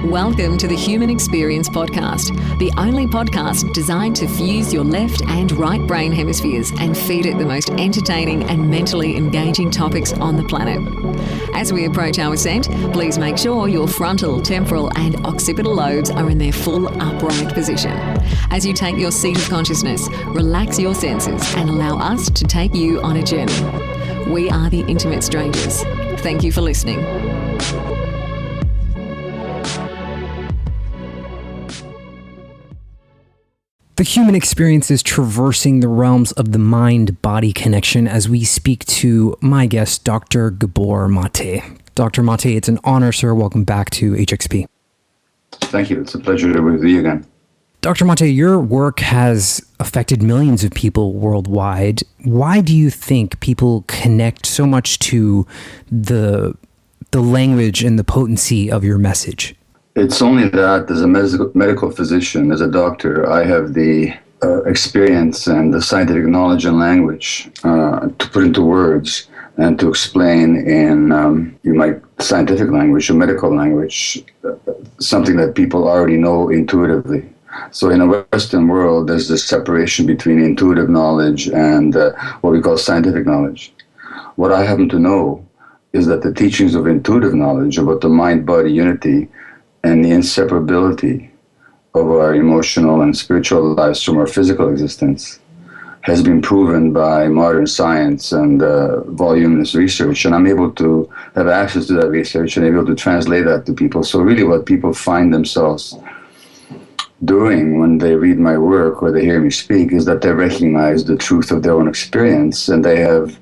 Welcome to the Human Experience Podcast, the only podcast designed to fuse your left and right brain hemispheres and feed it the most entertaining and mentally engaging topics on the planet. As we approach our ascent, please make sure your frontal, temporal and occipital lobes are in their full upright position. As you take your seat of consciousness, relax your senses and allow us to take you on a journey. We are the Intimate Strangers. Thank you for listening. The human experience is traversing the realms of the mind-body connection as we speak to my guest, Dr. Gabor Maté. Dr. Maté, it's an honor, sir. Welcome back to HXP. Thank you. It's a pleasure to be with you again. Dr. Maté, your work has affected millions of people worldwide. Why do you think people connect so much to the language and the potency of your message? It's only that as a medical physician, as a doctor, I have the experience and the scientific knowledge and language to put into words and to explain in scientific language or medical language, something that people already know intuitively. So in a Western world, there's this separation between intuitive knowledge and what we call scientific knowledge. What I happen to know is that the teachings of intuitive knowledge about the mind-body unity and the inseparability of our emotional and spiritual lives from our physical existence has been proven by modern science and voluminous research. And I'm able to have access to that research and able to translate that to people. So really what people find themselves doing when they read my work or they hear me speak is that they recognize the truth of their own experience, and they have,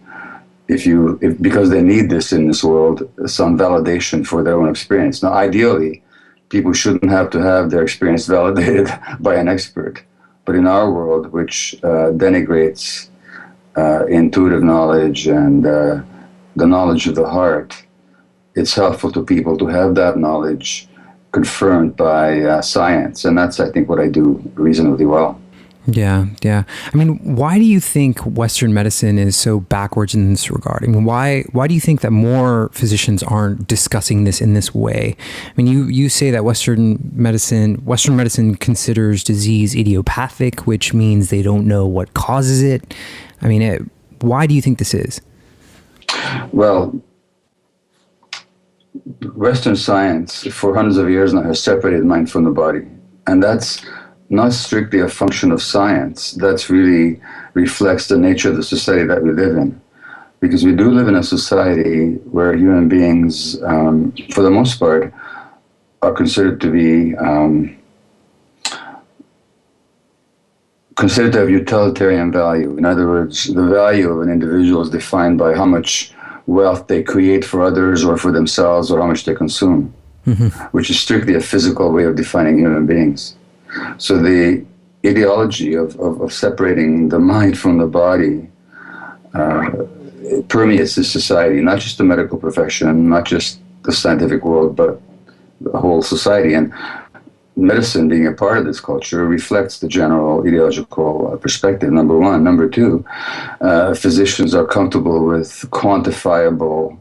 because they need this in this world, some validation for their own experience. Now, ideally, people shouldn't have to have their experience validated by an expert. But in our world, which denigrates intuitive knowledge and the knowledge of the heart, it's helpful to people to have that knowledge confirmed by science. And that's, I think, what I do reasonably well. Yeah. I mean, why do you think Western medicine is so backwards in this regard? I mean, why do you think that more physicians aren't discussing this in this way? I mean, you say that Western medicine considers disease idiopathic, which means they don't know what causes it. I mean, why do you think this is? Well, Western science for hundreds of years now has separated mind from the body, and that's not strictly a function of science. That's really reflects the nature of the society that we live in. Because we do live in a society where human beings, for the most part, are considered to be considered to have utilitarian value. In other words, the value of an individual is defined by how much wealth they create for others or for themselves, or how much they consume, which is strictly a physical way of defining human beings. So the ideology of separating the mind from the body permeates this society, not just the medical profession, not just the scientific world, but the whole society. And medicine, being a part of this culture, reflects the general ideological perspective, number one. Number two, physicians are comfortable with quantifiable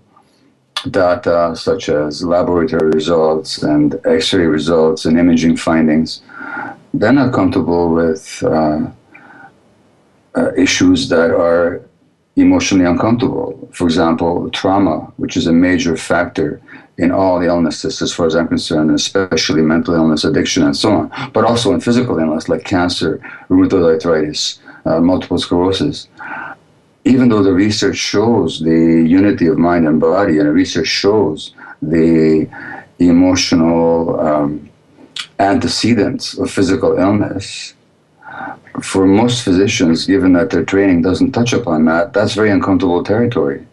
data such as laboratory results and X-ray results and imaging findings. They're not comfortable with issues that are emotionally uncomfortable. For example, trauma, which is a major factor in all illnesses as far as I'm concerned, especially mental illness, addiction, and so on, but also in physical illness like cancer, rheumatoid arthritis, multiple sclerosis. Even though the research shows the unity of mind and body, and the research shows the emotional antecedents of physical illness, for most physicians, given that their training doesn't touch upon that, that's very uncomfortable territory.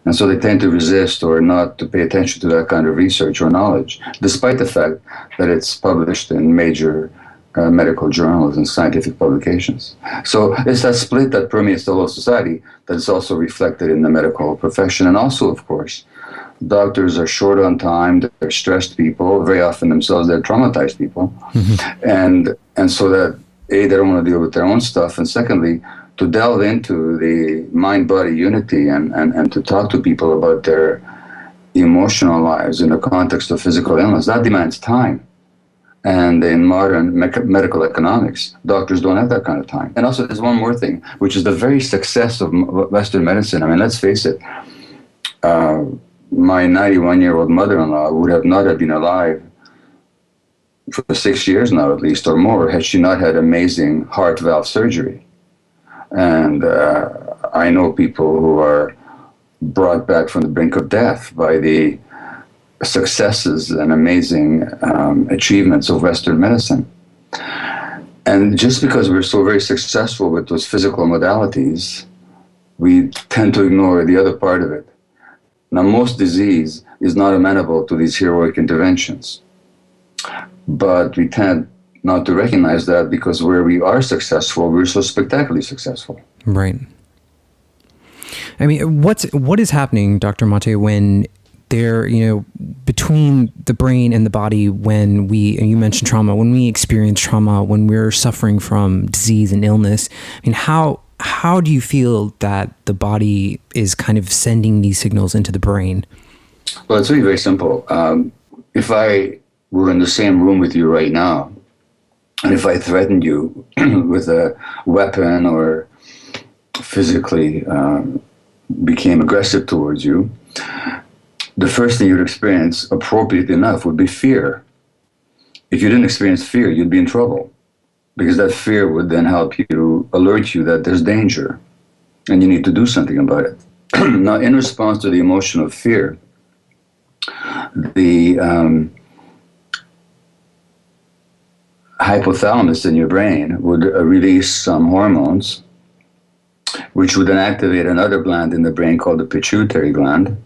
And so they tend to resist or not to pay attention to that kind of research or knowledge, despite the fact that it's published in major medical journals and scientific publications. So it's that split that permeates the whole society that is also reflected in the medical profession. And also, of course, doctors are short on time, they're stressed people, very often themselves they're traumatized people. And so that, A, they don't want to deal with their own stuff, and secondly, to delve into the mind-body unity and to talk to people about their emotional lives in the context of physical illness, that demands time. And in modern medical economics, doctors don't have that kind of time. And also, there's one more thing, which is the very success of Western medicine. I mean, let's face it, my 91-year-old mother-in-law would have not have been alive for 6 years now, at least, or more, had she not had amazing heart valve surgery. And I know people who are brought back from the brink of death by the successes and amazing achievements of Western medicine. And just because we're so very successful with those physical modalities, we tend to ignore the other part of it. Now, most disease is not amenable to these heroic interventions, but we tend not to recognize that because where we are successful, we're so spectacularly successful. Right. I mean, what is happening, Dr. Maté, when there, between the brain and the body, when and you mentioned trauma, when we experience trauma, when we're suffering from disease and illness, I mean, how do you feel that the body is kind of sending these signals into the brain? Well, it's really very simple. If I were in the same room with you right now, and if I threatened you with a weapon or physically became aggressive towards you, the first thing you'd experience, appropriately enough, would be fear. If you didn't experience fear, you'd be in trouble, because that fear would then help you, alert you that there's danger and you need to do something about it. Now, in response to the emotion of fear, the hypothalamus in your brain would release some hormones, which would then activate another gland in the brain called the pituitary gland,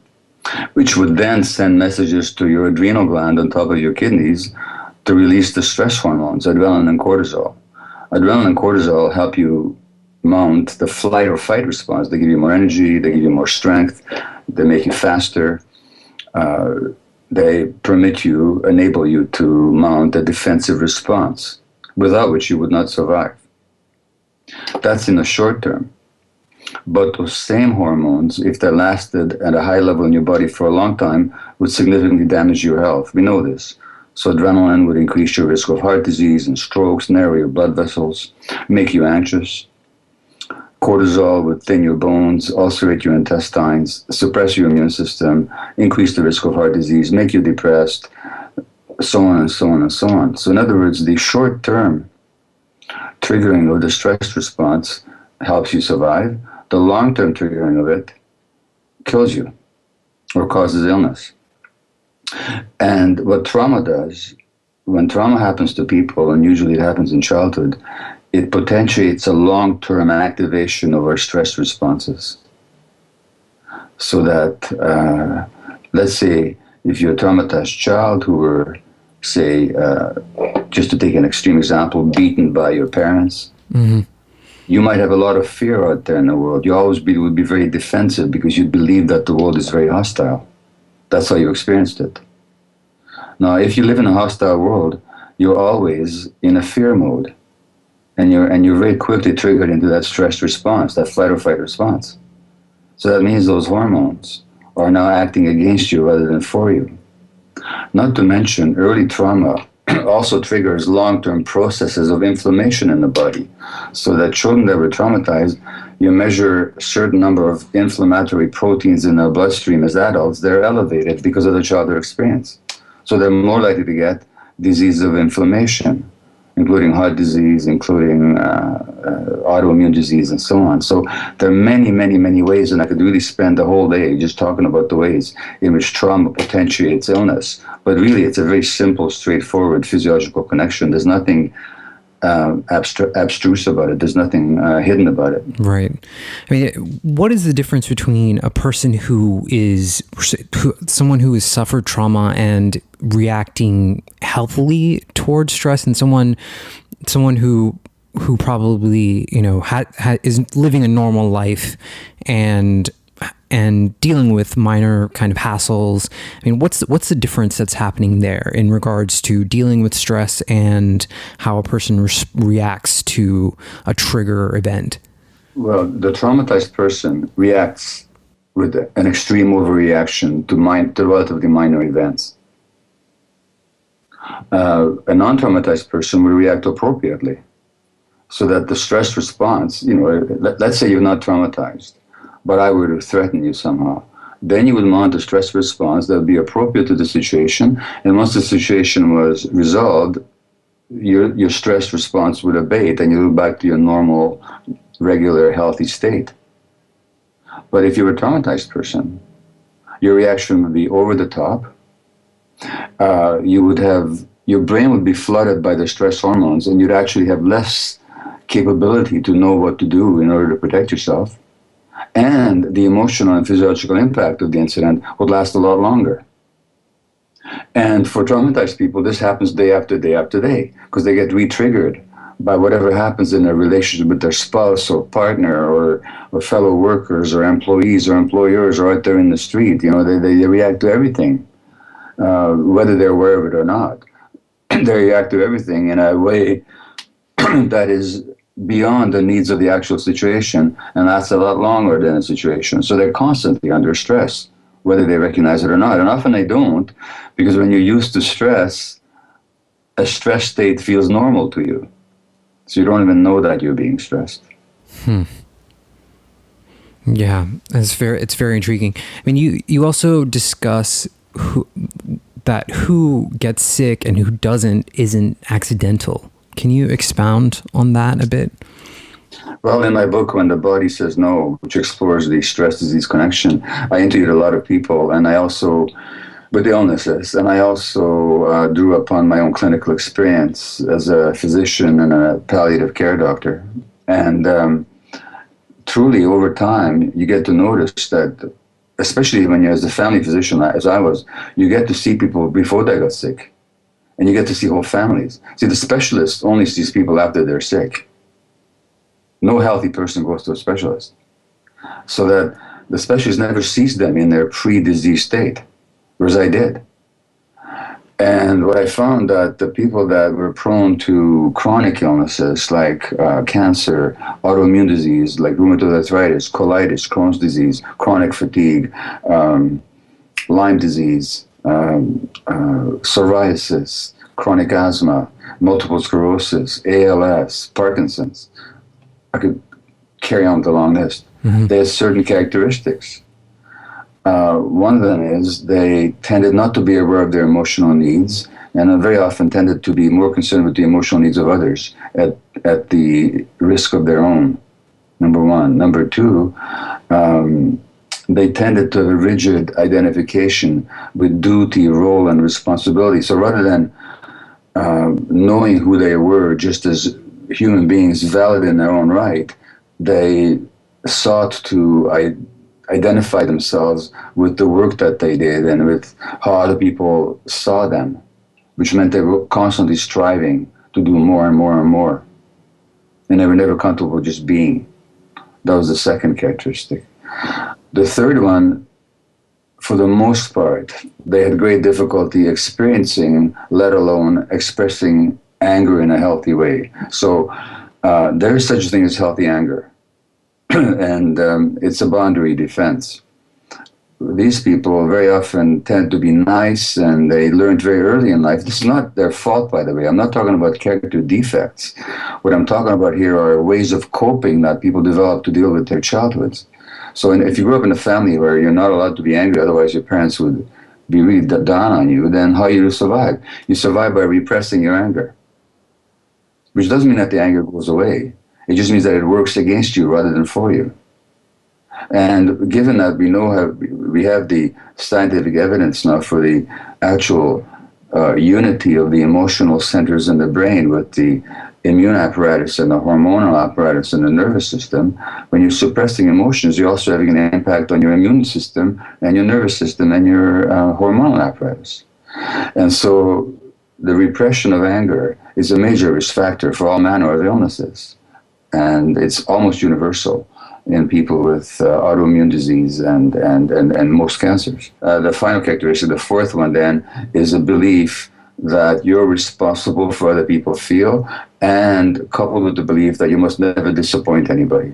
which would then send messages to your adrenal gland on top of your kidneys to release the stress hormones, adrenaline and cortisol. Adrenaline and cortisol help you mount the flight or fight response. They give you more energy, they give you more strength, they make you faster. They enable you to mount a defensive response, without which you would not survive. That's in the short term. But those same hormones, if they lasted at a high level in your body for a long time, would significantly damage your health. We know this. So adrenaline would increase your risk of heart disease and strokes, narrow your blood vessels, make you anxious. Cortisol would thin your bones, ulcerate your intestines, suppress your immune system, increase the risk of heart disease, make you depressed, so on and so on and so on. So in other words, the short-term triggering of the stress response helps you survive. The long-term triggering of it kills you or causes illness. And what trauma does, when trauma happens to people, and usually it happens in childhood, it potentiates a long-term activation of our stress responses. So that, let's say, if you're a traumatized child who were, say, just to take an extreme example, beaten by your parents, mm-hmm. You might have a lot of fear out there in the world. You always would be very defensive because you believe that the world is very hostile. That's how you experienced it. Now, if you live in a hostile world, you're always in a fear mode. And you're very quickly triggered into that stress response, that flight or fight response. So that means those hormones are now acting against you rather than for you. Not to mention, early trauma also triggers long-term processes of inflammation in the body. So that children that were traumatized, you measure a certain number of inflammatory proteins in their bloodstream as adults, they're elevated because of the childhood experience. So they're more likely to get diseases of inflammation, including heart disease, including autoimmune disease, and so on. So there are many, many, many ways, and I could really spend the whole day just talking about the ways in which trauma potentiates illness. But really, it's a very simple, straightforward physiological connection. There's nothing abstruse about it. There's nothing hidden about it. Right. I mean, what is the difference between a person someone who has suffered trauma and reacting healthily towards stress, and someone who probably is living a normal life and dealing with minor kind of hassles? I mean, what's the difference that's happening there in regards to dealing with stress and how a person reacts to a trigger event? Well, the traumatized person reacts with an extreme overreaction to relatively minor events. A non-traumatized person will react appropriately, so that the stress response, let's say you're not traumatized, but I were to threaten you somehow, then you would mount a stress response that would be appropriate to the situation, and once the situation was resolved, your stress response would abate, and you go back to your normal, regular, healthy state. But if you're a traumatized person, your reaction would be over the top. Your brain would be flooded by the stress hormones, and you'd actually have less capability to know what to do in order to protect yourself. And the emotional and physiological impact of the incident would last a lot longer. And for traumatized people, this happens day after day after day, because they get re-triggered by whatever happens in their relationship with their spouse or partner or fellow workers or employees or employers or out there in the street. They react to everything, whether they're aware of it or not. They react to everything in a way that is beyond the needs of the actual situation, and lasts a lot longer than the situation. So they're constantly under stress, whether they recognize it or not. And often they don't, because when you're used to stress, a stress state feels normal to you. So you don't even know that you're being stressed. Yeah, it's very intriguing. I mean, you also discuss who gets sick and who doesn't isn't accidental. Can you expound on that a bit? Well, in my book, When the Body Says No, which explores the stress-disease connection, I interviewed a lot of people, and I also, with illnesses, and I also drew upon my own clinical experience as a physician and a palliative care doctor. And truly, over time, you get to notice that, especially when you're as a family physician, as I was, you get to see people before they got sick. And you get to see whole families. See, the specialist only sees people after they're sick. No healthy person goes to a specialist. So that the specialist never sees them in their pre-disease state, whereas I did. And what I found that the people that were prone to chronic illnesses like cancer, autoimmune disease like rheumatoid arthritis, colitis, Crohn's disease, chronic fatigue, Lyme disease, psoriasis, chronic asthma, multiple sclerosis, ALS, Parkinson's. I could carry on with the long list. Mm-hmm. They have certain characteristics. One of them is they tended not to be aware of their emotional needs, and very often tended to be more concerned with the emotional needs of others at the risk of their own, number one. Number two, they tended to have a rigid identification with duty, role, and responsibility. So rather than knowing who they were just as human beings valid in their own right, they sought to identify themselves with the work that they did and with how other people saw them, which meant they were constantly striving to do more and more and more. And they were never comfortable just being. That was the second characteristic. The third one, for the most part, they had great difficulty experiencing, let alone expressing anger in a healthy way. So there is such a thing as healthy anger, and it's a boundary defense. These people very often tend to be nice, and they learned very early in life. This is not their fault, by the way. I'm not talking about character defects. What I'm talking about here are ways of coping that people develop to deal with their childhoods. So if you grew up in a family where you're not allowed to be angry, otherwise your parents would be really down on you, then how you survive? You survive by repressing your anger, which doesn't mean that the anger goes away. It just means that it works against you rather than for you. And given that we have the scientific evidence now for the actual unity of the emotional centers in the brain with the immune apparatus and the hormonal apparatus and the nervous system, when you're suppressing emotions, you're also having an impact on your immune system and your nervous system and your hormonal apparatus. And so the repression of anger is a major risk factor for all manner of illnesses. And it's almost universal in people with autoimmune disease and most cancers. The final characteristic, the fourth one then, is a belief that you're responsible for other people feel, and coupled with the belief that you must never disappoint anybody.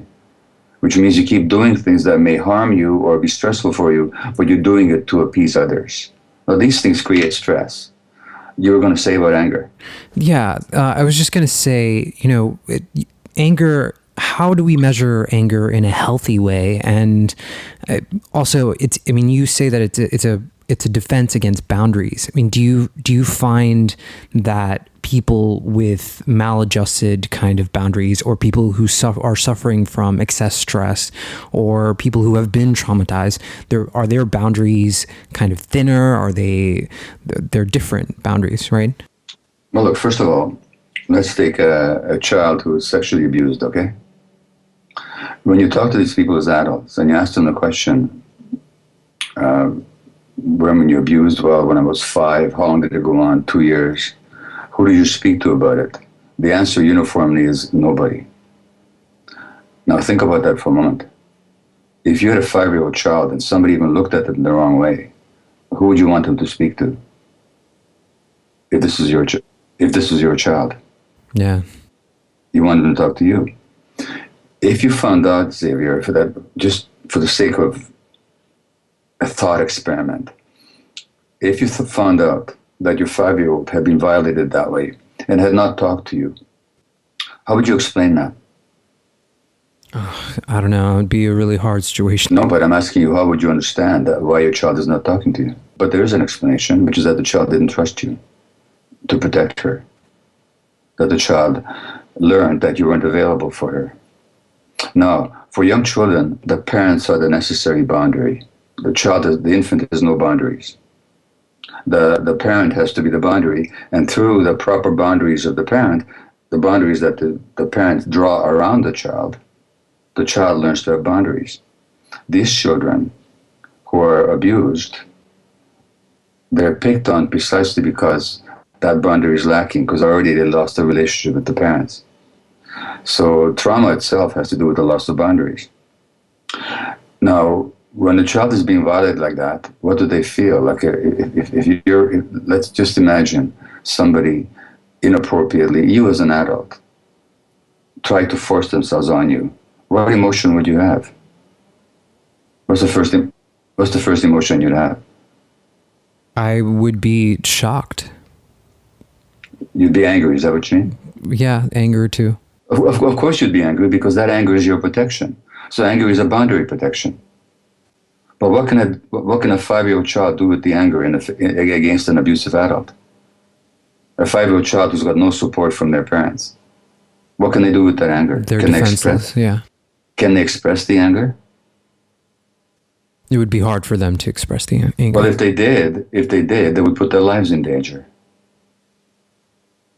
which means you keep doing things that may harm you or be stressful for you, but you're doing it to appease others. Now, these things create stress. You were going to say about anger. Yeah, I was just going to say, anger, how do we measure anger in a healthy way? And also, you say that it's a defense against boundaries. I mean, do you find that people with maladjusted kind of boundaries, or people who are suffering from excess stress, or people who have been traumatized, are their boundaries kind of thinner? Are they're different boundaries, right? Well, look, first of all, let's take a child who is sexually abused, okay? When you talk to these people as adults and you ask them the question, when were you abused? Well, when I was 5. How long did it go on? 2 years. Who did you speak to about it? The answer uniformly is nobody. Now think about that for a moment. If you had a 5-year-old child and somebody even looked at it in the wrong way, who would you want them to speak to? If this was your child. Yeah. You want them to talk to you. If you found out, Xavier, just for the sake of a thought experiment, if you found out that your 5-year-old had been violated that way and had not talked to you, how would you explain that? I don't know. It would be a really hard situation. No, but I'm asking you, how would you understand why your child is not talking to you? But there is an explanation, which is that the child didn't trust you to protect her. That the child learned that you weren't available for her. Now, for young children, the parents are the necessary boundary. The infant has no boundaries. The parent has to be the boundary, and through the proper boundaries of the parent, the boundaries that the parents draw around the child learns to have boundaries. These children who are abused, they're picked on precisely because that boundary is lacking, because already they lost the relationship with the parents. So trauma itself has to do with the loss of boundaries. Now, when a child is being violated like that, what do they feel? Like let's just imagine somebody inappropriately, you as an adult, try to force themselves on you. What emotion would you have? What's the first emotion you'd have? I would be shocked. You'd be angry, is that what you mean? Yeah, anger too. Of course you'd be angry, because that anger is your protection. So anger is a boundary protection. But what can a 5-year-old child do with the anger against an abusive adult? A 5-year-old child who's got no support from their parents. What can they do with that anger? They're defenseless, yeah. Can they express the anger? It would be hard for them to express the anger. Well, if they did, they would put their lives in danger.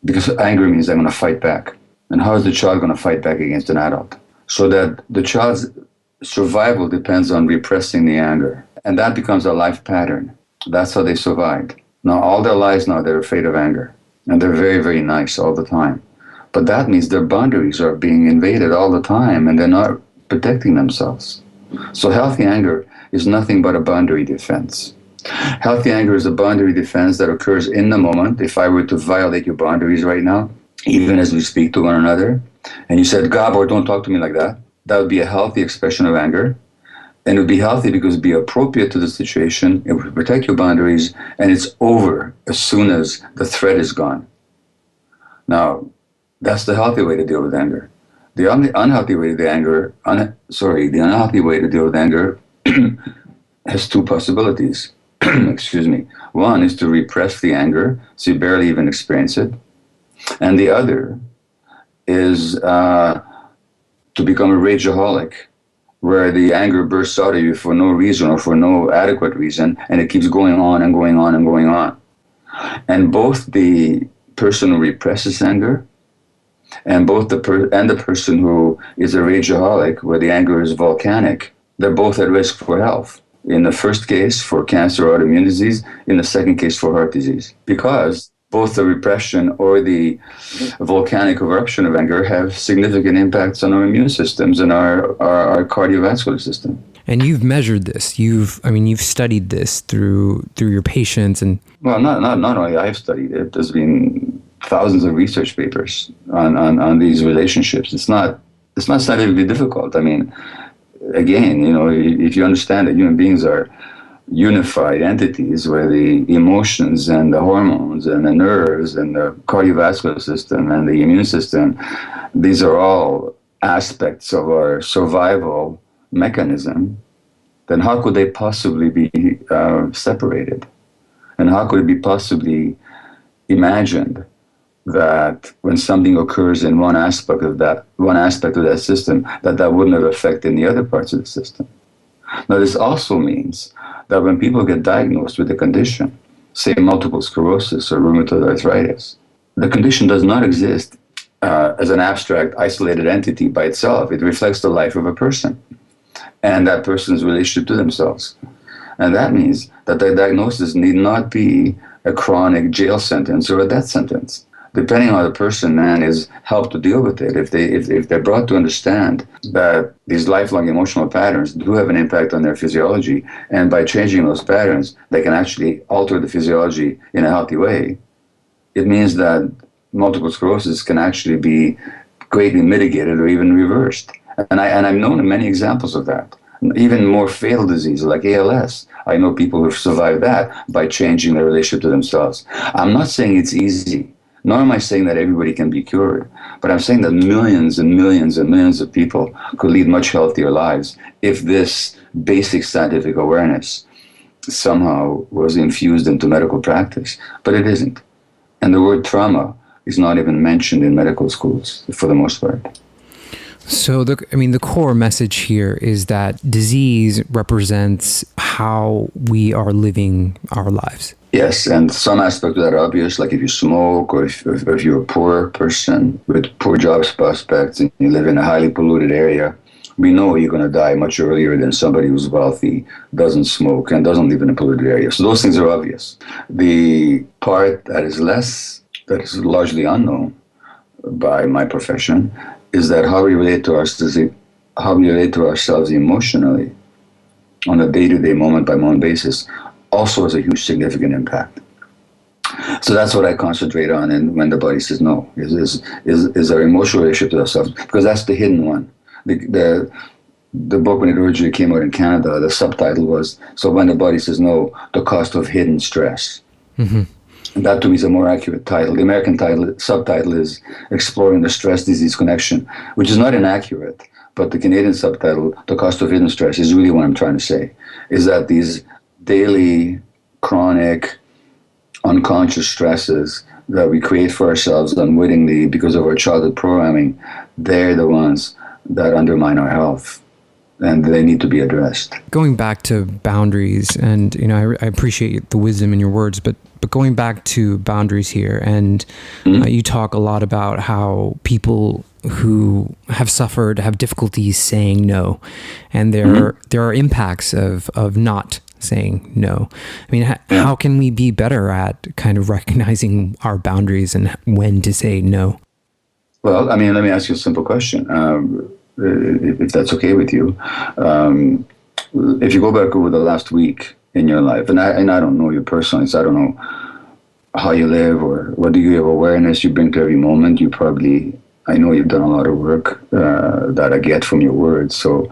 Because anger means I'm going to fight back. And how is the child going to fight back against an adult? So that the child's survival depends on repressing the anger. And that becomes a life pattern. That's how they survived. Now, all their lives now, they're afraid of anger. And they're very, very nice all the time. But that means their boundaries are being invaded all the time, and they're not protecting themselves. So healthy anger is nothing but a boundary defense. Healthy anger is a boundary defense that occurs in the moment. If I were to violate your boundaries right now, even as we speak to one another, and you said, Gabor, don't talk to me like that, that would be a healthy expression of anger. And it would be healthy because it would be appropriate to the situation, it would protect your boundaries, and it's over as soon as the threat is gone. Now, that's the healthy way to deal with anger. The unhealthy way to deal with anger has two possibilities. Excuse me. One is to repress the anger, so you barely even experience it. And the other is to become a rageaholic, where the anger bursts out of you for no reason or for no adequate reason, and it keeps going on and going on and going on. And both the person who represses anger and both the person who is a rageaholic, where the anger is volcanic, they're both at risk for health. In the first case, for cancer or autoimmune disease. In the second case, for heart disease. Because both the repression or the volcanic eruption of anger have significant impacts on our immune systems and our cardiovascular system. And you've measured this. You've studied this through your patients and. Well, not only I've studied it. There's been thousands of research papers on these relationships. It's not scientifically difficult. I mean, again, if you understand that human beings are unified entities where the emotions and the hormones and the nerves and the cardiovascular system and the immune system, these are all aspects of our survival mechanism, then how could they possibly be separated? And how could it be possibly imagined that when something occurs in one aspect of that system, that wouldn't have affected the other parts of the system? Now, this also means that when people get diagnosed with a condition, say multiple sclerosis or rheumatoid arthritis, the condition does not exist as an abstract, isolated entity by itself. It reflects the life of a person and that person's relationship to themselves. And that means that the diagnosis need not be a chronic jail sentence or a death sentence. Depending on how the person is helped to deal with it, if they're brought to understand that these lifelong emotional patterns do have an impact on their physiology, and by changing those patterns, they can actually alter the physiology in a healthy way, it means that multiple sclerosis can actually be greatly mitigated or even reversed. And I've known many examples of that. Even more fatal diseases like ALS. I know people who've survived that by changing their relationship to themselves. I'm not saying it's easy, nor am I saying that everybody can be cured, but I'm saying that millions and millions and millions of people could lead much healthier lives if this basic scientific awareness somehow was infused into medical practice. But it isn't. And the word trauma is not even mentioned in medical schools for the most part. So, the core message here is that disease represents how we are living our lives. Yes, and some aspects of that are obvious, like if you smoke or if you're a poor person with poor job prospects and you live in a highly polluted area, we know you're going to die much earlier than somebody who's wealthy, doesn't smoke, and doesn't live in a polluted area. So those things are obvious. The part that is largely unknown by my profession is that how we relate to ourselves emotionally on a day-to-day, moment-by-moment basis also has a huge significant impact. So that's what I concentrate on, and when the body says no, is our emotional relationship to ourselves, because that's the hidden one. The book, when it originally came out in Canada, the subtitle was, "So When the Body Says No, the Cost of Hidden Stress." Mm-hmm. And that to me is a more accurate title. The American subtitle is "Exploring the Stress-Disease Connection," which is not inaccurate, but the Canadian subtitle, "The Cost of Hidden Stress," is really what I'm trying to say, is that these daily, chronic, unconscious stresses that we create for ourselves unwittingly because of our childhood programming, they're the ones that undermine our health, and they need to be addressed. Going back to boundaries, and I appreciate the wisdom in your words, but going back to boundaries here, and you talk a lot about how people who have suffered have difficulties saying no, and there are impacts of not saying no. I mean, how can we be better at kind of recognizing our boundaries and when to say no? Well, let me ask you a simple question, if that's okay with you. If you go back over the last week in your life, and I don't know you personally, so I don't know how you live or what degree of awareness you bring to every moment. I know you've done a lot of work that I get from your words, so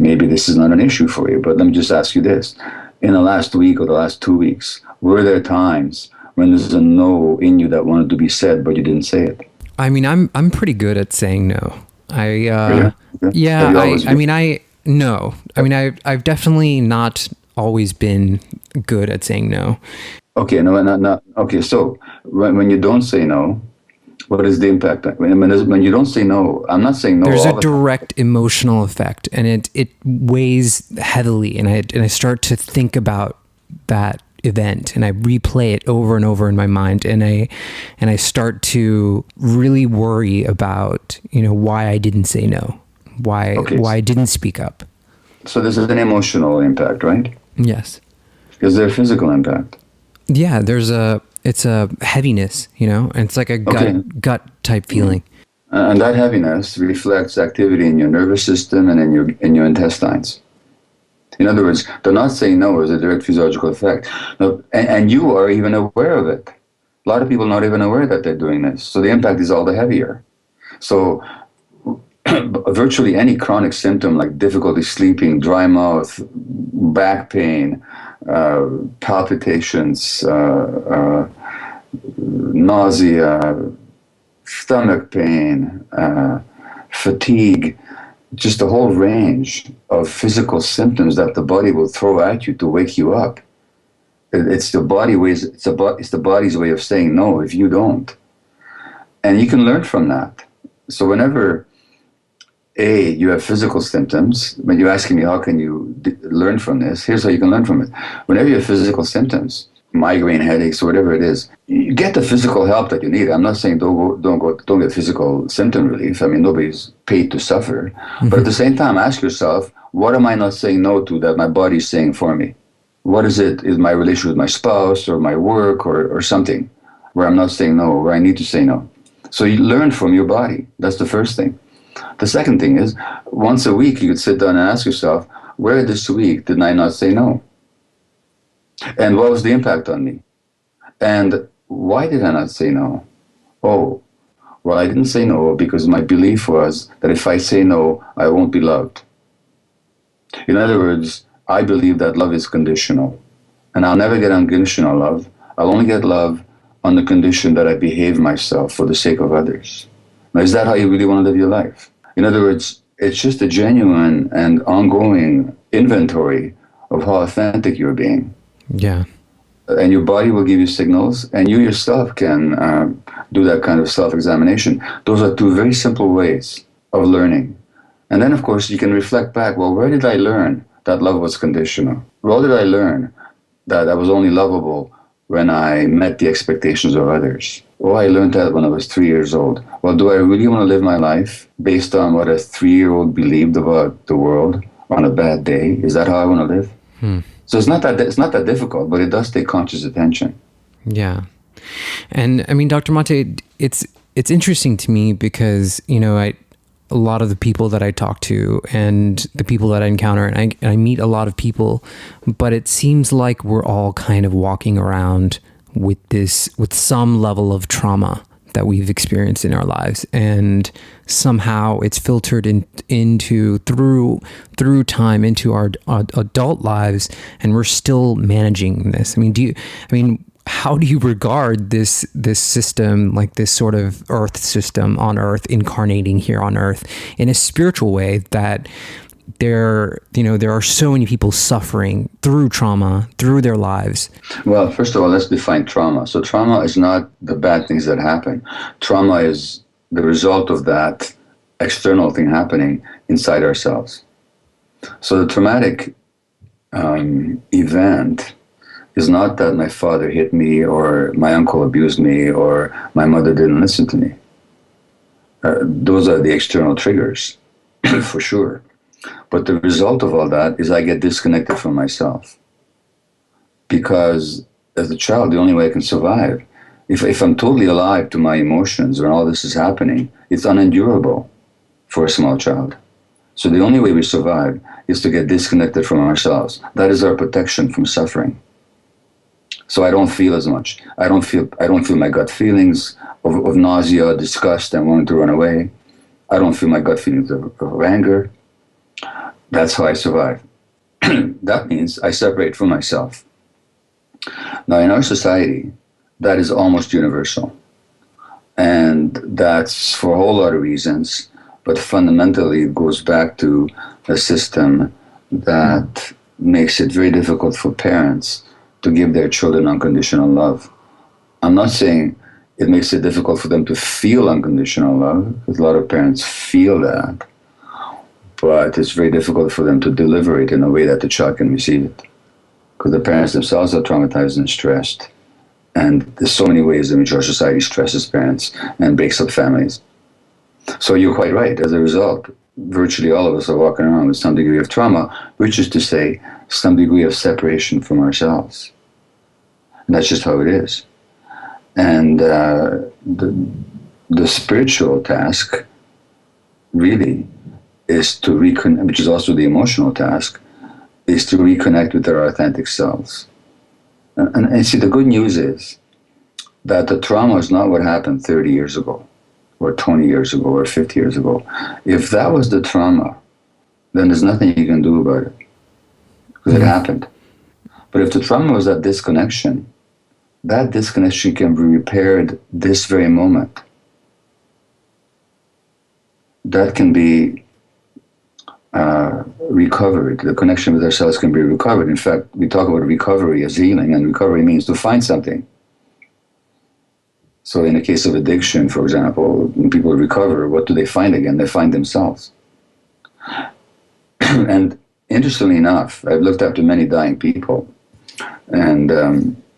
maybe this is not an issue for you, but let me just ask you this. In the last week or the last 2 weeks, were there times when there's a no in you that wanted to be said, but you didn't say it? I mean, I'm pretty good at saying no. I've definitely not always been good at saying no. Okay, no. Okay, so when you don't say no, what is the impact? When you don't say no, I'm not saying no. There's a direct emotional effect, and it weighs heavily, and I start to think about that event, and I replay it over and over in my mind, and I start to really worry about why I didn't say no, why I didn't speak up. So this is an emotional impact, right? Yes. Is there a physical impact? Yeah, it's a heaviness, and it's like a gut type feeling. And that heaviness reflects activity in your nervous system and in your intestines. In other words, the not saying no is a direct physiological effect. Now, and you are even aware of it. A lot of people are not even aware that they're doing this. So the impact is all the heavier. So virtually any chronic symptom like difficulty sleeping, dry mouth, back pain, palpitations, nausea, stomach pain, fatigue, just a whole range of physical symptoms that the body will throw at you to wake you up. It's the body's way of saying no if you don't. And you can learn from that. So whenever you have physical symptoms, when you're asking me how can you learn from this, here's how you can learn from it. Whenever you have physical symptoms, migraine, headaches, or whatever it is, you get the physical help that you need. I'm not saying don't get physical symptom relief. I mean, nobody's paid to suffer. Mm-hmm. But at the same time, ask yourself, what am I not saying no to that my body's saying for me? What is it? Is my relationship with my spouse or my work or something where I'm not saying no, where I need to say no? So you learn from your body. That's the first thing. The second thing is, once a week, you could sit down and ask yourself, where this week did I not say no? And what was the impact on me? And why did I not say no? Oh, well, I didn't say no because my belief was that if I say no, I won't be loved. In other words, I believe that love is conditional. And I'll never get unconditional love. I'll only get love on the condition that I behave myself for the sake of others. Now, is that how you really want to live your life? In other words, it's just a genuine and ongoing inventory of how authentic you're being. Yeah. And your body will give you signals, and you yourself can do that kind of self-examination. Those are two very simple ways of learning. And then, of course, you can reflect back, well, where did I learn that love was conditional? Where did I learn that I was only lovable when I met the expectations of others? Oh, I learned that when I was 3 years old. Well, do I really want to live my life based on what a 3-year-old believed about the world on a bad day? Is that how I want to live? So it's not that difficult, but it does take conscious attention. Yeah. And I mean, Dr. Maté, it's interesting to me because, you know, a lot of the people that I talk to and the people that I encounter, and I meet a lot of people, but it seems like we're all kind of walking around with some level of trauma that we've experienced in our lives, and somehow it's filtered through time into our adult lives, and we're still managing this. I mean, how do you regard this system, like this sort of earth system on earth, incarnating here on earth in a spiritual way, that there are so many people suffering through trauma, through their lives? Well, first of all, let's define trauma. So trauma is not the bad things that happen. Trauma is the result of that external thing happening inside ourselves. So the traumatic event is not that my father hit me or my uncle abused me or my mother didn't listen to me. Those are the external triggers, for sure. But the result of all that is I get disconnected from myself. Because as a child, the only way I can survive, if I'm totally alive to my emotions when all this is happening, it's unendurable for a small child. So the only way we survive is to get disconnected from ourselves. That is our protection from suffering. So I don't feel as much. I don't feel my gut feelings of nausea, disgust, and wanting to run away. I don't feel my gut feelings of anger. That's how I survive. That means I separate from myself. Now, in our society, that is almost universal. And that's for a whole lot of reasons, but fundamentally it goes back to a system that makes it very difficult for parents to give their children unconditional love. I'm not saying it makes it difficult for them to feel unconditional love, because a lot of parents feel that, but it's very difficult for them to deliver it in a way that the child can receive it, because the parents themselves are traumatized and stressed. And there's so many ways in which our society stresses parents and breaks up families. So you're quite right. As a result, virtually all of us are walking around with some degree of trauma, which is to say, some degree of separation from ourselves. And that's just how it is. And the spiritual task really is to reconnect, which is also the emotional task, is to reconnect with our authentic selves. And see, the good news is that the trauma is not what happened 30 years ago. or 20 years ago, or 50 years ago. If that was the trauma, then there's nothing you can do about it, because it happened. But if the trauma was that disconnection can be repaired this very moment. That can be recovered. The connection with ourselves can be recovered. In fact, we talk about recovery as healing, and recovery means to find something. So in the case of addiction, for example, when people recover, what do they find again? They find themselves. And interestingly enough, I've looked after many dying people, and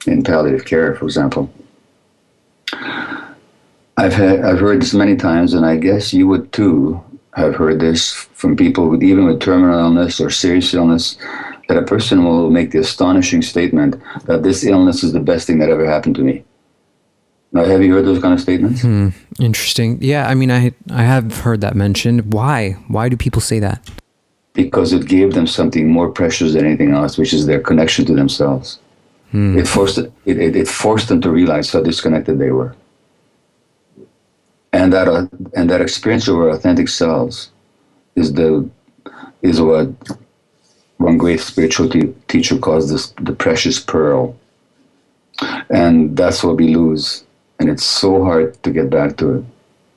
in palliative care, for example. I've heard this many times, and I guess you would too have heard this from people with even with terminal illness or serious illness, that a person will make the astonishing statement that this illness is the best thing that ever happened to me. Now, have you heard those kind of statements? Interesting. Yeah, I mean, I have heard that mentioned. Why? Why do people say that? Because it gave them something more precious than anything else, which is their connection to themselves. It forced them to realize how disconnected they were. And that experience of our authentic selves is what one great spiritual teacher calls the precious pearl. And that's what we lose. And it's so hard to get back to it.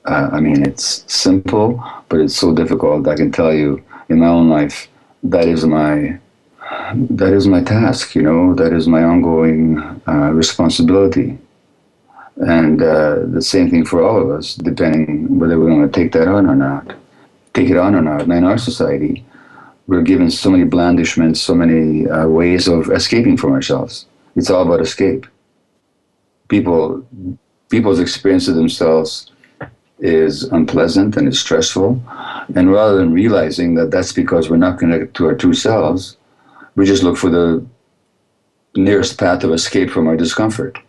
I mean, it's simple, but it's so difficult. I can tell you, in my own life, that is my task. You know, that is my ongoing responsibility. And the same thing for all of us, depending whether we're going to take it on or not. And in our society, we're given so many blandishments, so many ways of escaping from ourselves. It's all about escape. People's experience of themselves is unpleasant and is stressful. And rather than realizing that that's because we're not connected to our true selves, we just look for the nearest path of escape from our discomfort.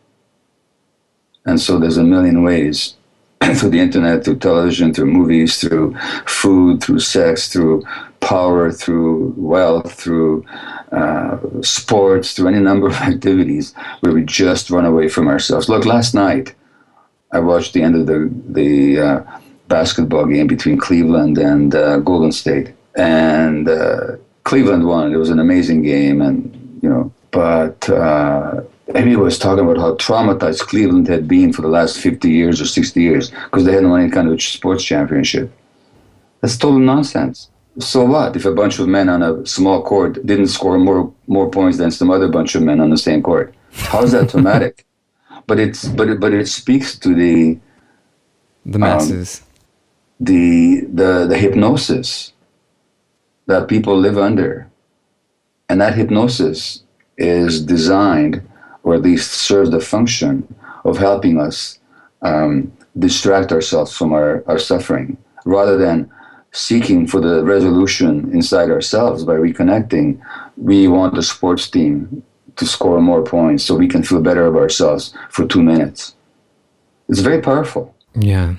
And so there's a million ways, through the internet, through television, through movies, through food, through sex, through power, through wealth, through sports, through any number of activities where we just run away from ourselves. Look, last night I watched the end of the basketball game between Cleveland and Golden State, and Cleveland won. It was an amazing game, and but Amy was talking about how traumatized Cleveland had been for the last 50 years or 60 years because they hadn't won any kind of sports championship. That's total nonsense. So what if a bunch of men on a small court didn't score more points than some other bunch of men on the same court? How is that traumatic? But it speaks to the masses, the hypnosis that people live under, and that hypnosis is designed, or at least serves the function of helping us distract ourselves from our suffering, rather than seeking for the resolution inside ourselves by reconnecting. We want the sports team to score more points so we can feel better about ourselves for 2 minutes. It's very powerful. Yeah.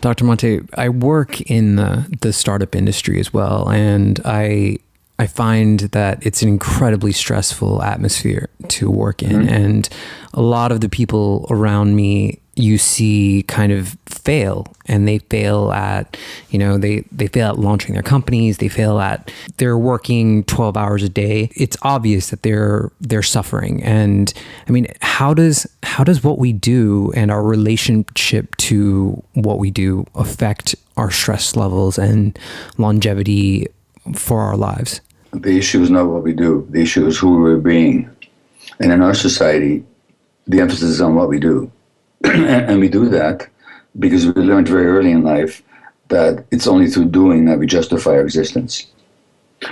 Dr. Maté, I work in the startup industry as well, and I find that it's an incredibly stressful atmosphere to work in. And a lot of the people around me, you see kind of fail, and they fail at, they fail at launching their companies. They're working 12 hours a day. It's obvious that they're suffering. And I mean, how does what we do and our relationship to what we do affect our stress levels and longevity for our lives? The issue is not what we do. The issue is who we're being. And in our society, the emphasis is on what we do. And we do that because we learned very early in life that it's only through doing that we justify our existence.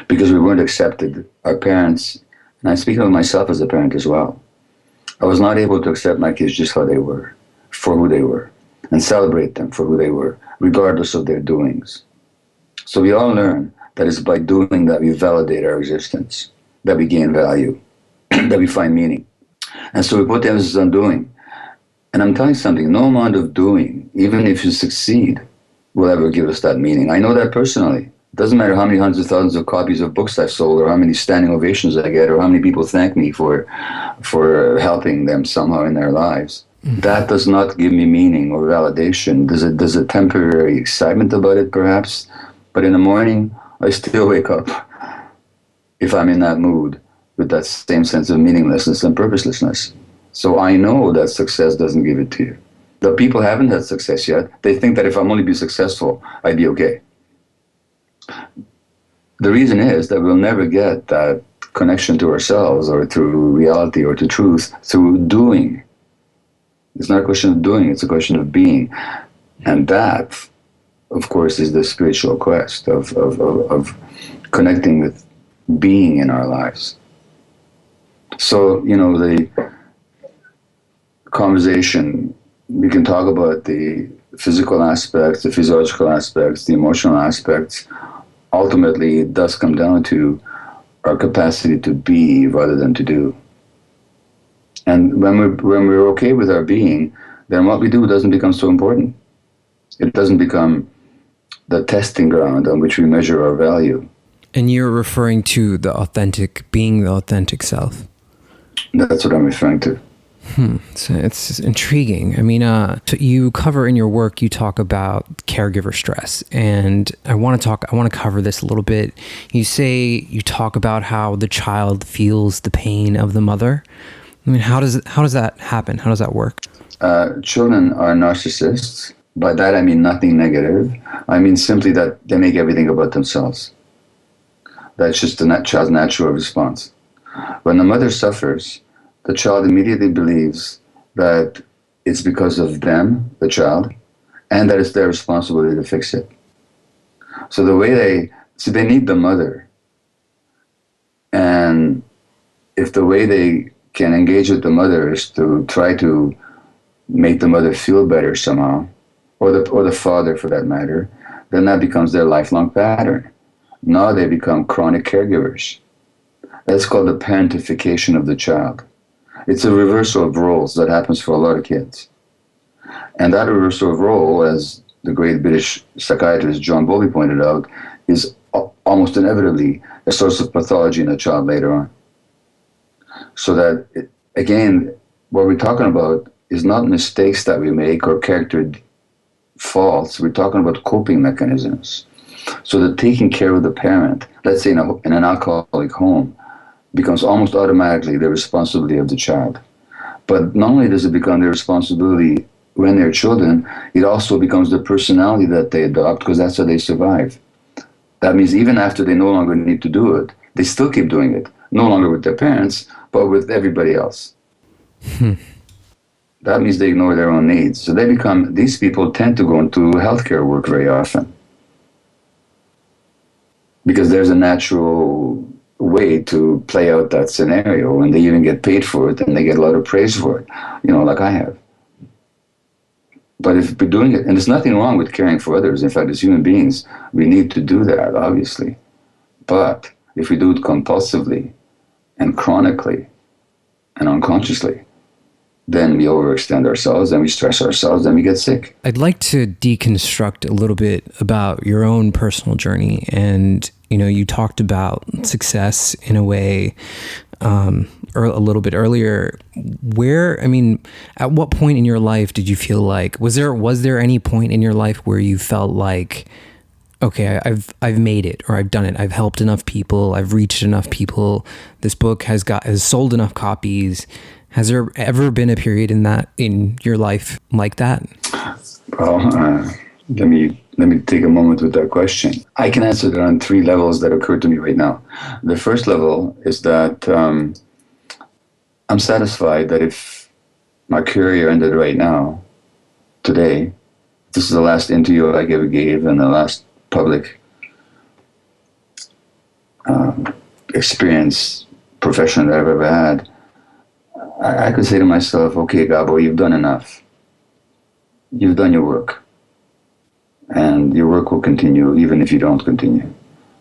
Because we weren't accepted. Our parents, and I'm speaking of myself as a parent as well, I was not able to accept my kids just how they were, for who they were, and celebrate them for who they were, regardless of their doings. So we all learn that it's by doing that we validate our existence, that we gain value, that we find meaning. And so we put the emphasis on doing. And I'm telling you something, no amount of doing, even if you succeed, will ever give us that meaning. I know that personally. It doesn't matter how many hundreds of thousands of copies of books I've sold, or how many standing ovations I get, or how many people thank me for helping them somehow in their lives. That does not give me meaning or validation. There's a temporary excitement about it, perhaps, but in the morning, I still wake up, if I'm in that mood, with that same sense of meaninglessness and purposelessness. So I know that success doesn't give it to you. The people haven't had success yet. They think that if I'm only be successful, I'd be okay. The reason is that we'll never get that connection to ourselves or to reality or to truth through doing. It's not a question of doing, it's a question of being. And that, of course, is the spiritual quest of connecting with being in our lives. So, the conversation, we can talk about the physical aspects, the physiological aspects, the emotional aspects. Ultimately, it does come down to our capacity to be rather than to do. And when we're okay with our being, then what we do doesn't become so important. It doesn't become the testing ground on which we measure our value. And you're referring to being the authentic self. That's what I'm referring to. So it's intriguing. I mean, you cover in your work, you talk about caregiver stress, and I want to cover this a little bit. You talk about how the child feels the pain of the mother. I mean, how does that happen? How does that work? Children are narcissists. By that, I mean nothing negative. I mean simply that they make everything about themselves. That's just the child's natural response. When the mother suffers, the child immediately believes that it's because of them, the child, and that it's their responsibility to fix it. So the way they need the mother. And if the way they can engage with the mother is to try to make the mother feel better somehow, or the father for that matter, then that becomes their lifelong pattern. Now they become chronic caregivers. That's called the parentification of the child. It's a reversal of roles that happens for a lot of kids. And that reversal of role, as the great British psychiatrist John Bowlby pointed out, is almost inevitably a source of pathology in a child later on. So that, again, what we're talking about is not mistakes that we make or character faults. We're talking about coping mechanisms. So that taking care of the parent, let's say in an alcoholic home, becomes almost automatically the responsibility of the child. But not only does it become their responsibility when they're children, it also becomes the personality that they adopt, because that's how they survive. That means even after they no longer need to do it, they still keep doing it. No longer with their parents, but with everybody else. That means they ignore their own needs. So these people tend to go into healthcare work very often. Because there's a natural way to play out that scenario, and they even get paid for it, and they get a lot of praise for it, like I have. But if we're doing it, and there's nothing wrong with caring for others. In fact, as human beings, we need to do that, obviously. But if we do it compulsively and chronically and unconsciously, then we overextend ourselves, and we stress ourselves, and we get sick. I'd like to deconstruct a little bit about your own personal journey. And, you talked about success in a way or a little bit earlier. At what point in your life did you feel like, was there any point in your life where you felt like, okay, I've made it, or I've done it. I've helped enough people. I've reached enough people. This book has sold enough copies. Has there ever been a period in your life like that? Well, let me take a moment with that question. I can answer that on 3 levels that occur to me right now. The first level is that I'm satisfied that if my career ended right now, today, this is the last interview I ever gave and the last public experience, profession that I've ever had, I could say to myself, okay, Gabor, you've done enough. You've done your work. And your work will continue even if you don't continue.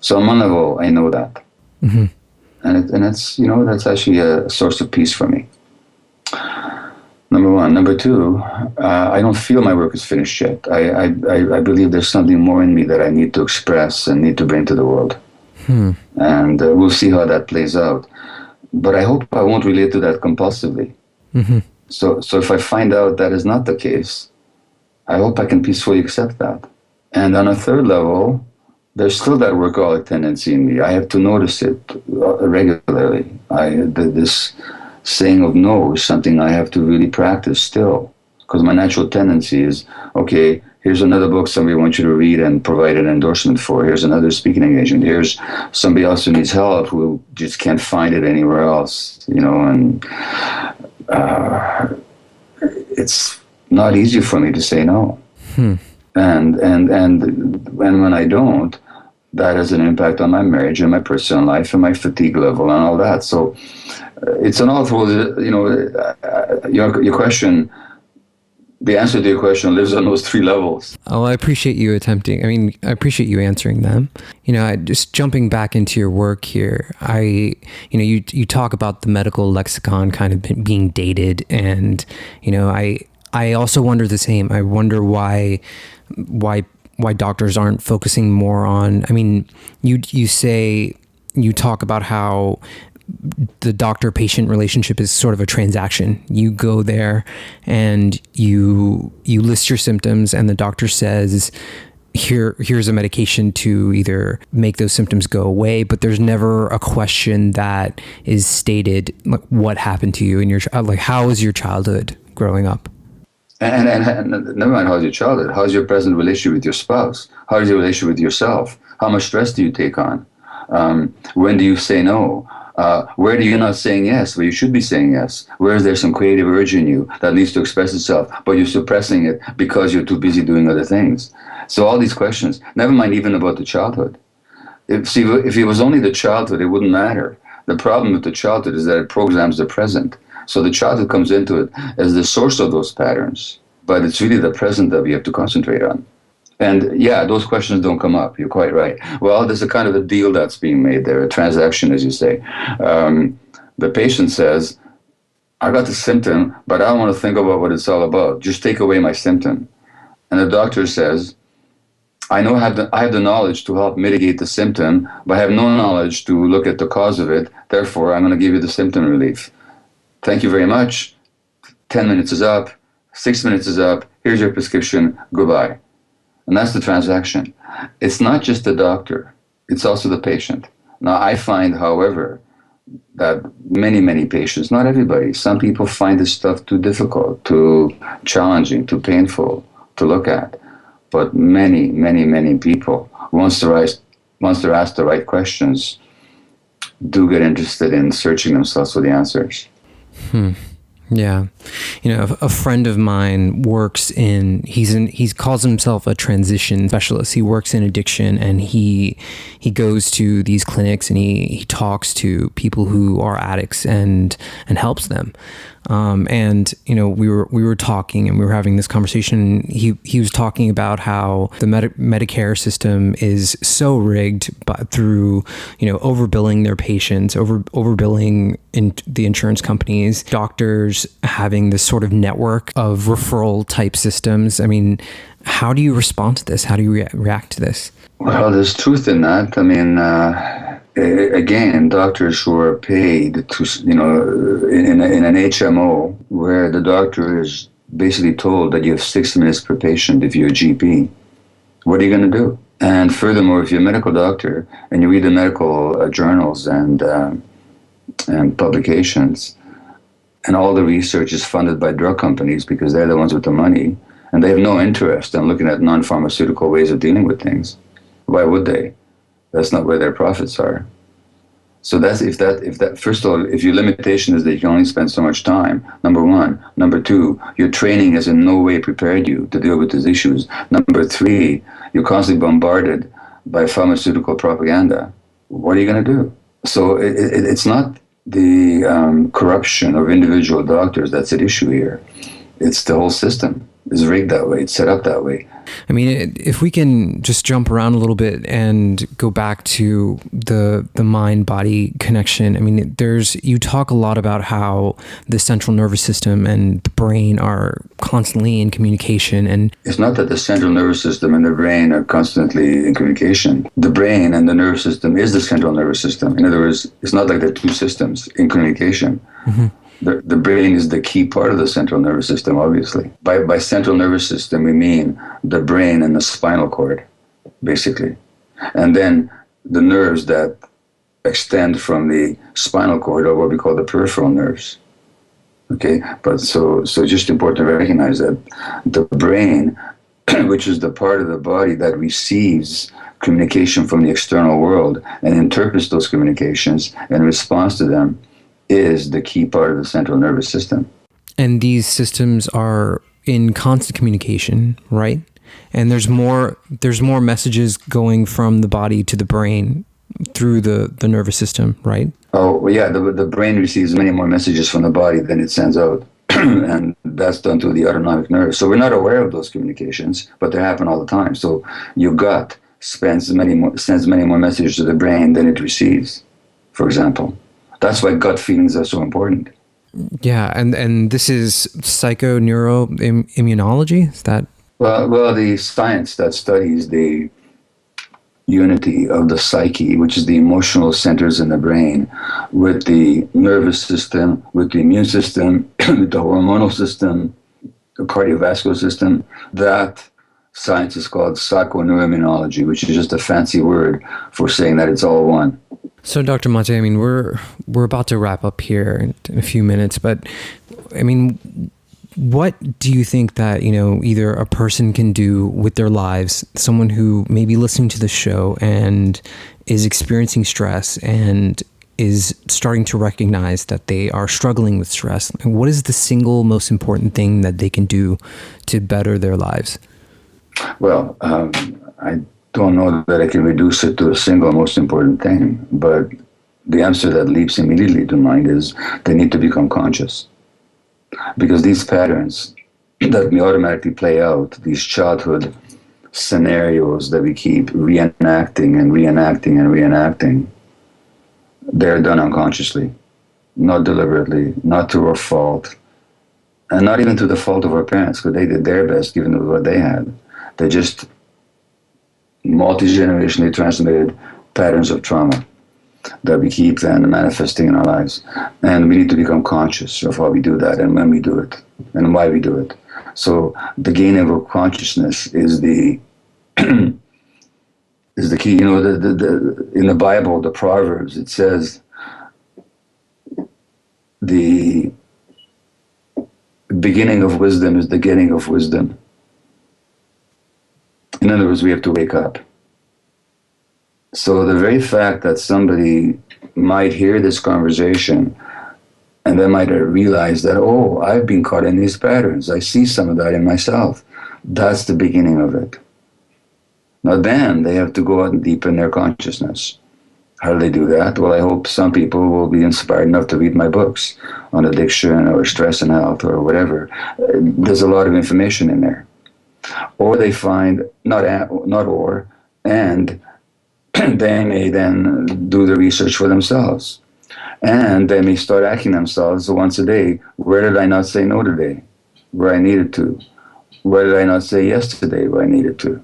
So on one level, I know that. Mm-hmm. And that's, that's actually a source of peace for me. Number one. Number two, I don't feel my work is finished yet. I believe there's something more in me that I need to express and need to bring to the world. And we'll see how that plays out. But I hope I won't relate to that compulsively. Mm-hmm. So if I find out that is not the case, I hope I can peacefully accept that. And on a third level, there's still that workaholic tendency in me. I have to notice it regularly. This saying of no is something I have to really practice still, because my natural tendency is, okay, here's another book somebody wants you to read and provide an endorsement for. Here's another speaking engagement. Here's somebody else who needs help who just can't find it anywhere else, and it's not easy for me to say no. And when I don't, that has an impact on my marriage and my personal life and my fatigue level and all that. So it's an awful, your question, the answer to your question lives on those three levels. Oh, I appreciate you I appreciate you answering them. Just jumping back into your work here, you talk about the medical lexicon kind of being dated, and, I also wonder the same. I wonder why doctors aren't focusing more on, you talk about how the doctor-patient relationship is sort of a transaction. You go there and you list your symptoms, and the doctor says, here's a medication to either make those symptoms go away, but there's never a question that is stated, like, what happened to you in your like, how was your childhood growing up? And never mind how's your childhood, how's your present relationship with your spouse? How's your relationship with yourself? How much stress do you take on? When do you say no? Where do you not saying yes where you should be saying yes? Where is there some creative urge in you that needs to express itself, but you're suppressing it because you're too busy doing other things? So all these questions, never mind even about the childhood. If it was only the childhood, it wouldn't matter. The problem with the childhood is that it programs the present. So the childhood comes into it as the source of those patterns, but it's really the present that we have to concentrate on. And yeah, those questions don't come up. You're quite right. Well, there's a kind of a deal that's being made there, a transaction, as you say. The patient says, I got the symptom, but I don't want to think about what it's all about. Just take away my symptom. And the doctor says, I have the knowledge to help mitigate the symptom, but I have no knowledge to look at the cause of it. Therefore, I'm going to give you the symptom relief. Thank you very much. 10 minutes is up. 6 minutes is up. Here's your prescription. Goodbye. And that's the transaction. It's not just the doctor. It's also the patient. Now, I find, however, that many patients, not everybody, some people find this stuff too difficult, too challenging, too painful to look at. But many people, once they're asked the right questions, do get interested in searching themselves for the answers. Yeah. A friend of mine works he calls himself a transition specialist. He works in addiction, and he goes to these clinics, and he talks to people who are addicts and helps them. And we were talking, and we were having this conversation. He was talking about how the Medicare system is so rigged through overbilling their patients, overbilling in the insurance companies, doctors having this sort of network of referral type systems. I mean, how do you respond to this? How do you react to this? Well, there's truth in that. I mean, again, doctors who are paid to, in an HMO where the doctor is basically told that you have 6 minutes per patient if you're a GP, what are you going to do? And furthermore, if you're a medical doctor and you read the medical journals and publications, and all the research is funded by drug companies because they're the ones with the money, and they have no interest in looking at non-pharmaceutical ways of dealing with things. Why would they? That's not where their profits are. So that's if that first of all, if your limitation is that you can only spend so much time, number one. Number two, your training has in no way prepared you to deal with these issues. Number three, you're constantly bombarded by pharmaceutical propaganda. What are you going to do? So it's not the corruption of individual doctors that's at issue here. It's the whole system is rigged that way. It's set up that way. I mean, if we can just jump around a little bit and go back to the mind-body connection. I mean, you talk a lot about how the central nervous system and the brain are constantly in communication. And it's not that the central nervous system and the brain are constantly in communication. The brain and the nervous system is the central nervous system. In other words, it's not like they're two systems in communication. Mm-hmm. The brain is the key part of the central nervous system, obviously. By central nervous system, we mean the brain and the spinal cord, basically. And then the nerves that extend from the spinal cord are what we call the peripheral nerves. Okay, but so just important to recognize that the brain, which is the part of the body that receives communication from the external world and interprets those communications and responds to them, is the key part of the central nervous system. And these systems are in constant communication, right? And there's more messages going from the body to the brain through the nervous system, right? Oh, well, yeah, the brain receives many more messages from the body than it sends out. And that's done through the autonomic nerves. So we're not aware of those communications, but they happen all the time. So your gut sends many more messages to the brain than it receives, for example. That's why gut feelings are so important. Yeah, and this is psychoneuroimmunology? Is that? Well, the science that studies the unity of the psyche, which is the emotional centers in the brain, with the nervous system, with the immune system, with the hormonal system, the cardiovascular system, that science is called psychoneuroimmunology, which is just a fancy word for saying that it's all one. So, Dr. Maté, I mean, we're about to wrap up here in a few minutes, but I mean, what do you think that, either a person can do with their lives, someone who may be listening to the show and is experiencing stress and is starting to recognize that they are struggling with stress? What is the single most important thing that they can do to better their lives? Well, I don't know that I can reduce it to a single most important thing, but the answer that leaps immediately to mind is they need to become conscious. Because these patterns that we automatically play out, these childhood scenarios that we keep reenacting and reenacting and reenacting, they're done unconsciously, not deliberately, not through our fault, and not even through the fault of our parents, because they did their best given what they had. They just multi-generationally transmitted patterns of trauma that we keep then manifesting in our lives. And we need to become conscious of how we do that and when we do it and why we do it. So the gaining of consciousness is the is the key. In the Bible, the Proverbs, it says the beginning of wisdom is the getting of wisdom. In other words, we have to wake up. So the very fact that somebody might hear this conversation and they might realize that, oh, I've been caught in these patterns. I see some of that in myself. That's the beginning of it. Now then, they have to go out and deepen their consciousness. How do they do that? Well, I hope some people will be inspired enough to read my books on addiction or stress and health or whatever. There's a lot of information in there. Or they find, and they may then do the research for themselves. And they may start asking themselves once a day, where did I not say no today, where I needed to? Where did I not say yes today, where I needed to?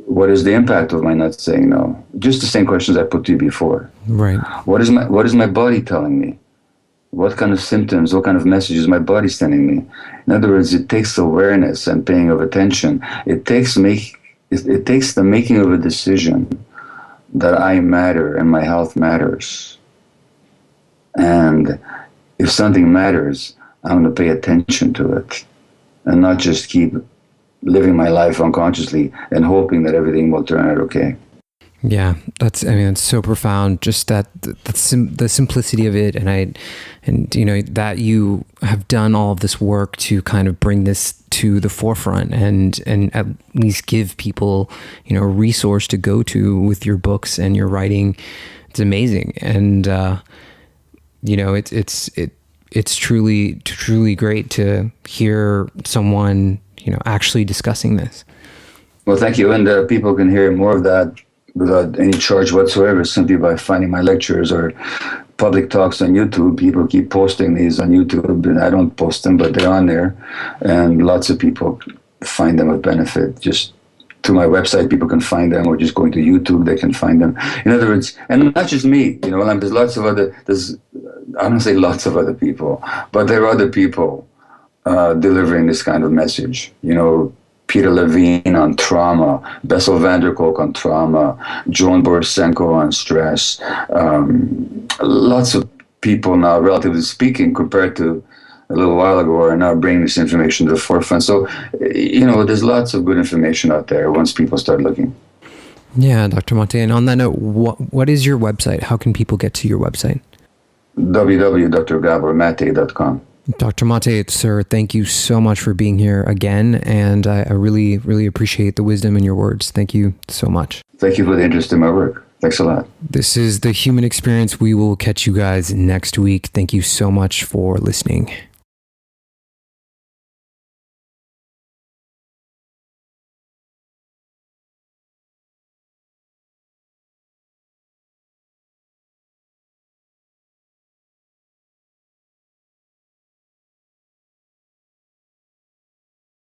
What is the impact of my not saying no? Just the same questions I put to you before. Right. What is my body telling me? What kind of symptoms, what kind of messages my body's sending me? In other words, it takes awareness and paying of attention. It takes the making of a decision that I matter and my health matters. And if something matters, I'm going to pay attention to it and not just keep living my life unconsciously and hoping that everything will turn out okay. Yeah, it's so profound. Just the simplicity of it, and that you have done all of this work to kind of bring this to the forefront and at least give people, a resource to go to with your books and your writing. It's amazing, and it's truly great to hear someone actually discussing this. Well, thank you, and people can hear more of that without any charge whatsoever, simply by finding my lectures or public talks on YouTube. People keep posting these on YouTube, and I don't post them, but they're on there, and lots of people find them of benefit. Just to my website, people can find them, or just going to YouTube, they can find them. In other words, and not just me, there's lots of other, I don't say lots of other people, but there are other people delivering this kind of message. You know, Peter Levine on trauma, Bessel van der Kolk on trauma, Joan Borisenko on stress. Lots of people now, relatively speaking, compared to a little while ago, are now bringing this information to the forefront. So, you know, there's lots of good information out there once people start looking. Yeah, Dr. Maté. And on that note, what is your website? How can people get to your website? www.drgabormate.com. Dr. Maté, sir, thank you so much for being here again. And I really, really appreciate the wisdom in your words. Thank you so much. Thank you for the interest in my work. Thanks a lot. This is The Human Experience. We will catch you guys next week. Thank you so much for listening.